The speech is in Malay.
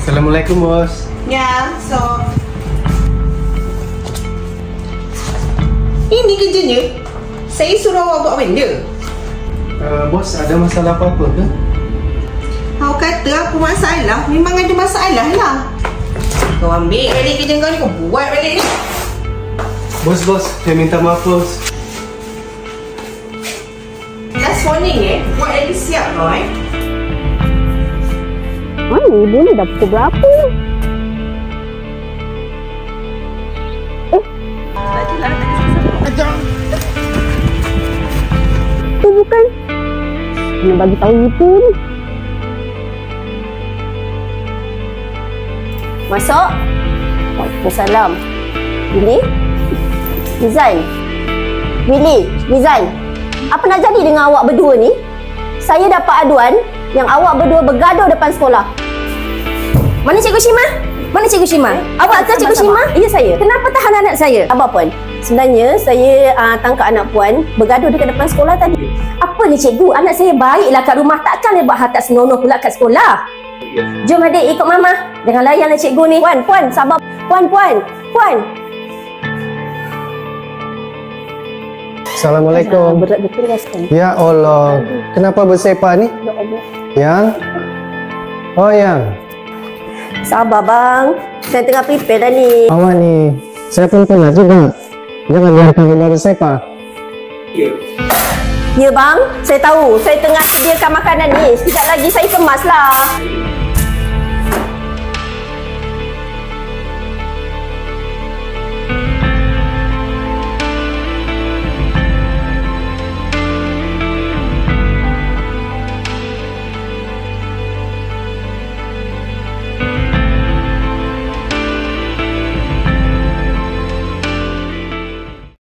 Assalamualaikum, Bos. Ya, so ini kerjanya. Saya suruh awak buat benda. Bos, ada masalah apa-apa ke? Awak kata apa masalah? Memang ada masalah lah. Kau ambil balik kerja kau ni, kau buat balik ni. Bos, saya minta maaf, Bos. Last warning buat lagi siap kau Mana ibu ni dah pukul berapa? Tu bukan. Kena bagi tahu ibu ni. Masuk. Waalaikumsalam. Billy? Nizan? Billy? Nizan? Apa nak jadi dengan awak berdua ni? Saya dapat aduan yang awak berdua bergaduh depan sekolah. Mana Cikgu Shima? Mana Cikgu Shima? Awak ke Cikgu Shima? Ya, saya. Kenapa tahan anak saya? Abang Puan, sebenarnya saya tangkap anak Puan bergaduh dekat depan sekolah tadi. Apa ni Cikgu? Anak saya baiklah kat rumah. Takkan dia buat hal tak senonoh pula kat sekolah. Jom adik ikut Mama. Jangan layanlah Cikgu ni. Puan, sabar. Puan. Assalamualaikum. Berat betul rasanya. Ya Allah, kenapa bersepah ni? Ya Allah. Yang? Oh, Yang. Sabar bang. Saya tengah prepare dah ni. Awak ni, saya pun penat juga. Jangan biarkan kita bersepah. Ya bang, saya tahu. Saya tengah sediakan makanan ni. Sekejap lagi saya kemas lah.